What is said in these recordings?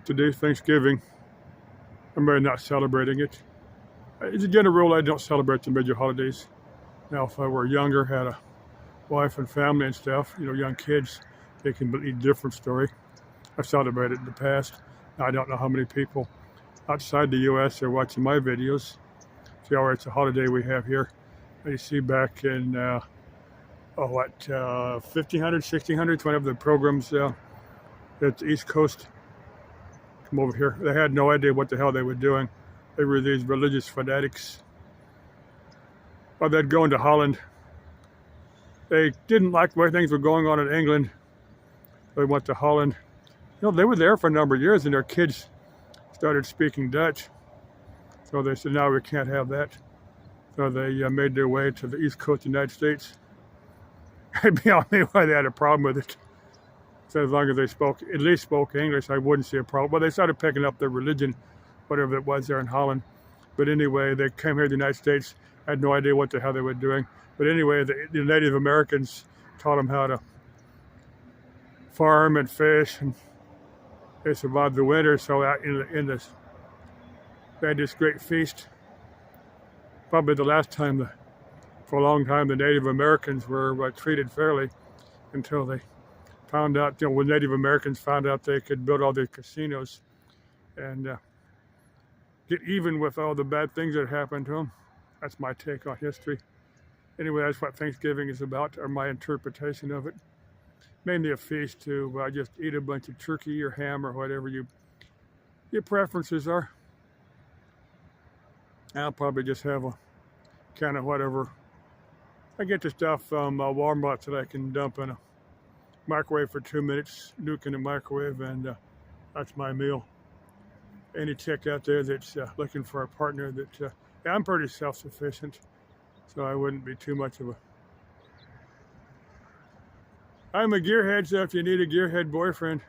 Today's Thanksgiving. I'm really not celebrating it. As a general rule, I don't celebrate the major holidays. Now, if I were younger, had a wife and family and stuff, young kids, they can be a different story. I've celebrated in the past. Now, I don't know how many people outside the U.S. are watching my videos. See, it's a holiday we have here. You see back in, 1500, 1600s, whenever the programs at the East Coast come over here. They had no idea what the hell they were doing. They were these religious fanatics. Well, they'd go into Holland. They didn't like the way things were going on in England. They went to Holland. They were there for a number of years, and their kids started speaking Dutch. So they said, no, we can't have that. So they made their way to the East Coast of the United States. Beyond me why they had a problem with it. So as long as they at least spoke English, I wouldn't see a problem. Well, they started picking up their religion, whatever it was there in Holland. But anyway, they came here to the United States, had no idea what the hell they were doing. But anyway, the Native Americans taught them how to farm and fish, and they survived the winter. So out they had this great feast. Probably the last time, for a long time, the Native Americans were treated fairly until they found out, when Native Americans found out they could build all these casinos and get even with all the bad things that happened to them. That's my take on history. Anyway, that's what Thanksgiving is about, or my interpretation of it. Mainly a feast to just eat a bunch of turkey or ham or whatever your preferences are. I'll probably just have a kind of whatever. I get the stuff from Walmart that I can dump in a microwave for 2 minutes, nuke in the microwave, and that's my meal. Any chick out there that's looking for a partner I'm pretty self-sufficient, so I wouldn't be too much of a... I'm a gearhead, so if you need a gearhead boyfriend,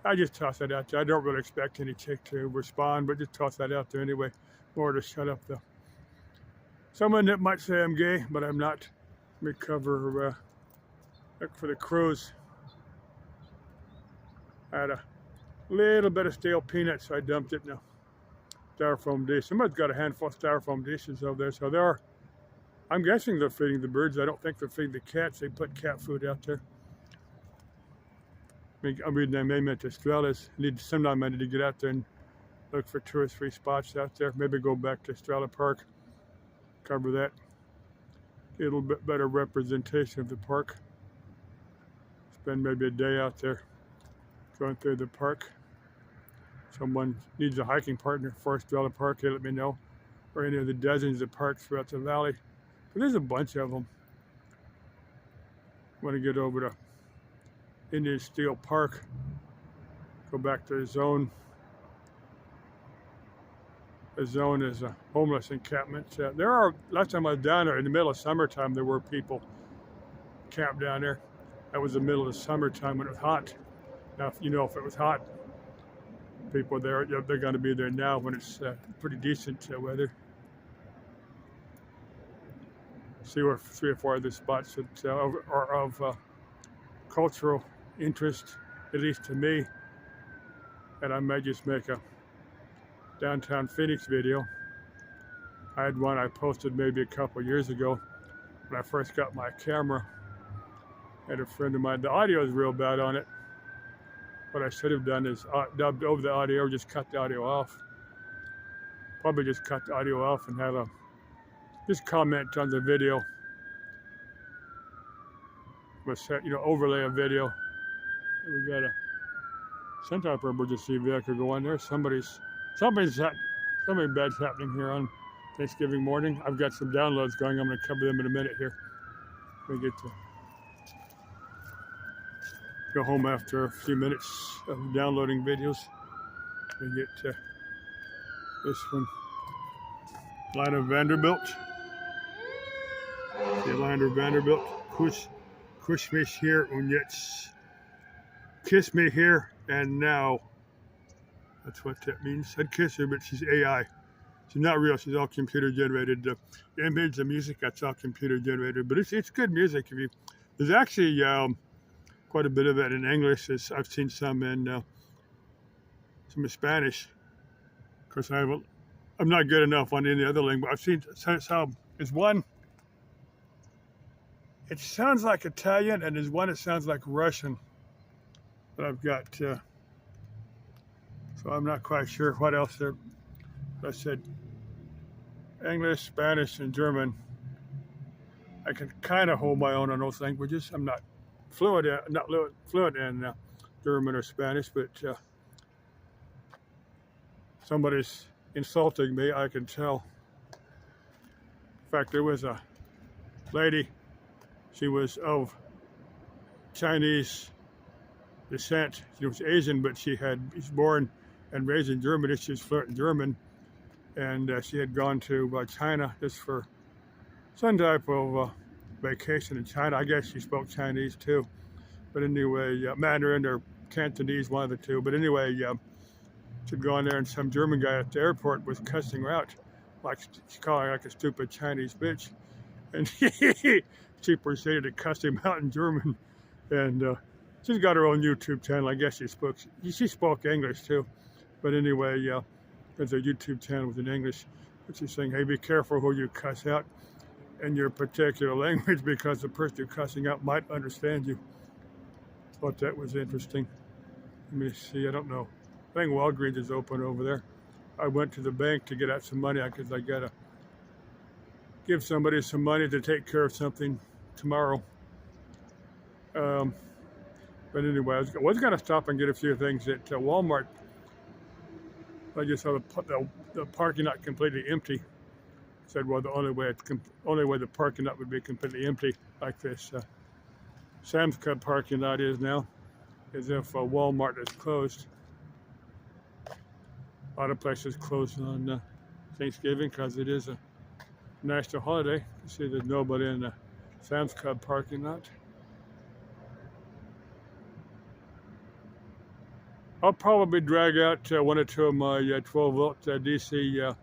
I just toss that out there. I don't really expect any chick to respond, but just toss that out there anyway, more to shut up someone that might say I'm gay, but I'm not. Let me cover look for the cruise. I had a little bit of stale peanuts, so I dumped it in a styrofoam dish. Somebody's got a handful of styrofoam dishes over there, so I'm guessing they're feeding the birds. I don't think they're feeding the cats. They put cat food out there. I'm reading them name at Estrella's. Sometime I need to get out there and look for 2 or 3 spots out there. Maybe go back to Estrella Park, cover that. Get a little bit better representation of the park. Spend maybe a day out there going through the park. Someone needs a hiking partner for Estrella Park, let me know. Or any of the dozens of parks throughout the valley. But there's a bunch of them. Want to get over to Indian Steel Park. Go back to the zone. The zone is a homeless encampment. Last time I was down there, in the middle of summertime, there were people camped down there. That was the middle of the summertime when it was hot. Now, if it was hot, people there, they're going to be there now when it's pretty decent weather. See where 3 or 4 other spots that are of cultural interest, at least to me. And I might just make a downtown Phoenix video. I had one I posted maybe a couple years ago when I first got my camera. I had a friend of mine, the audio is real bad on it. What I should have done is dubbed over the audio, or just cut the audio off. Probably just cut the audio off and have just comment on the video. Overlay a video. We got a some type of emergency vehicle going there. Something bad's happening here on Thanksgiving morning. I've got some downloads going. I'm going to cover them in a minute here. We get to go home after a few minutes of downloading videos. We get to this one. Lionel Vanderbilt. Lionel Vanderbilt. Kuss mich hier und jetzt. Kiss me here and now. That's what that means. I'd kiss her, but she's AI. She's not real. She's all computer generated. The image, the music, that's all computer generated. But it's good music. There's actually quite a bit of it in English. I've seen some in some Spanish. Of course, I'm not good enough on any other language. I've seen some. There's one. It sounds like Italian, and there's one that sounds like Russian. But I've got. So I'm not quite sure what else there. I said English, Spanish, and German. I can kind of hold my own on those languages. I'm not fluent in German or Spanish, but somebody's insulting me. I can tell. In fact, there was a lady. She was of Chinese descent. She was Asian, but she was born and raised in Germany. She was fluent in German, and she had gone to China just for some type of vacation in China. I guess she spoke Chinese too, but anyway, Mandarin or Cantonese, one of the two. But anyway, she'd gone there, and some German guy at the airport was cussing her out, like she called her like a stupid Chinese bitch, and she proceeded to cuss him out in German, and she's got her own YouTube channel. I guess she spoke English too, but anyway, there's a YouTube channel in English, but she's saying, hey, be careful who you cuss out in your particular language, because the person you're cussing out might understand you. Thought that was interesting. Let me see, I don't know. I think Walgreens is open over there. I went to the bank to get out some money because I gotta give somebody some money to take care of something tomorrow. But anyway, I was gonna stop and get a few things at Walmart. I just saw the parking lot completely empty. Said, well, the only way the parking lot would be completely empty, like this Sam's Club parking lot is now, is if Walmart is closed. A lot of places closed on Thanksgiving because it is a national holiday. You see, there's nobody in the Sam's Club parking lot. I'll probably drag out one or two of my 12-volt DC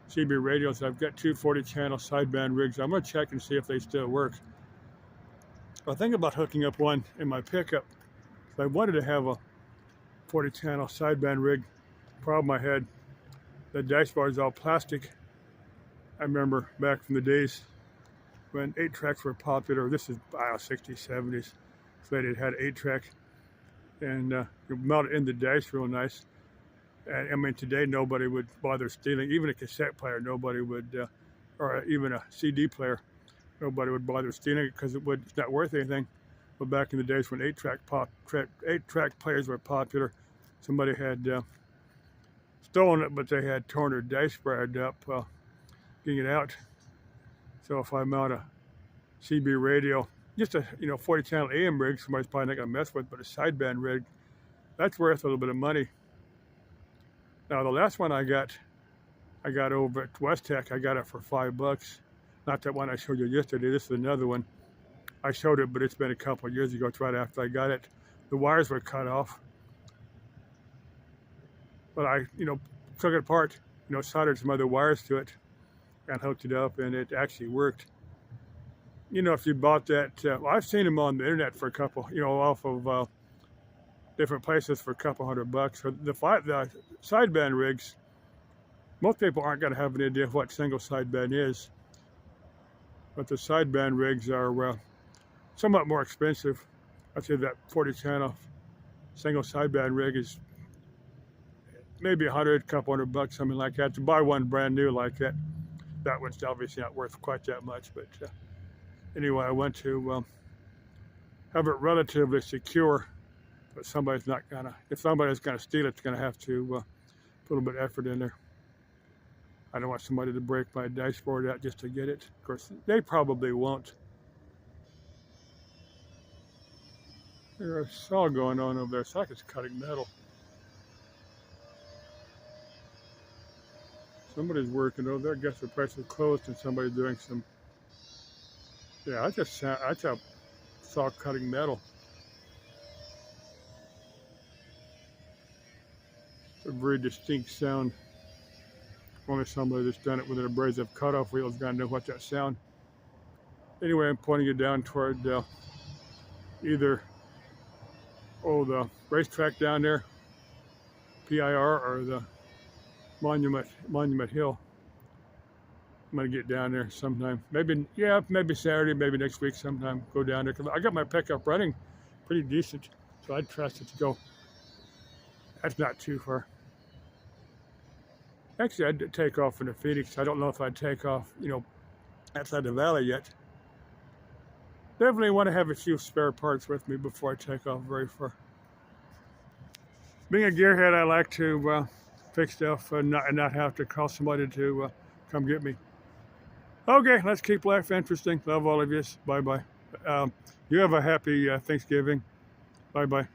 CB radios. I've got 240 channel sideband rigs. I'm going to check and see if they still work. I think about hooking up one in my pickup. If I wanted to have a 40 channel sideband rig, problem I had, the dashboard is all plastic. I remember back from the days when 8-tracks were popular. This is 60s, 70s. So they had 8-track, and you mount it in the dash real nice. And I mean, today nobody would bother stealing, even a cassette player. Nobody would, or even a CD player. Nobody would bother stealing it because it's not worth anything. But back in the days when 8-track players were popular, somebody had stolen it, but they had torn their dashboard up getting it out. So if I mount a CB radio, just a 40 channel AM rig, somebody's probably not gonna mess with, but a sideband rig, that's worth a little bit of money. Now the last one I got over at West Tech. I got it for $5. Not that one I showed you yesterday. This is another one. I showed it, but it's been a couple of years ago. It's right after I got it. The wires were cut off, but I, took it apart, soldered some other wires to it, and hooked it up, and it actually worked. If you bought that, well, I've seen them on the internet for a couple, off of different places for a couple $100. So the sideband rigs, most people aren't going to have an idea of what single sideband is, but the sideband rigs are somewhat more expensive. I'd say that 40 channel single sideband rig is maybe $100, a couple $100, something like that. To buy one brand new like that, that one's obviously not worth quite that much. But anyway, I went to have it relatively secure, but if somebody's gonna steal it, it's gonna have to put a little bit of effort in there. I don't want somebody to break my dashboard out just to get it. Of course, they probably won't. There's a saw going on over there. It's like it's cutting metal. Somebody's working over there. I guess the place is closed and somebody's doing some. Yeah, I just saw cutting metal. It's a very distinct sound. Only somebody that's done it with an abrasive cutoff wheel is going to know what that sound. Anyway, I'm pointing it down toward either the racetrack down there, PIR or the Monument Hill. I'm gonna get down there sometime. Maybe, yeah, maybe Saturday, maybe next week sometime. Go down there 'cause I got my pickup running pretty decent, so I'd trust it to go. That's not too far. Actually, I'd take off into Phoenix. I don't know if I'd take off, outside the valley yet. Definitely want to have a few spare parts with me before I take off very far. Being a gearhead, I like to fix stuff and not have to call somebody to come get me. Okay, let's keep life interesting. Love all of you. Bye-bye. You have a happy Thanksgiving. Bye-bye.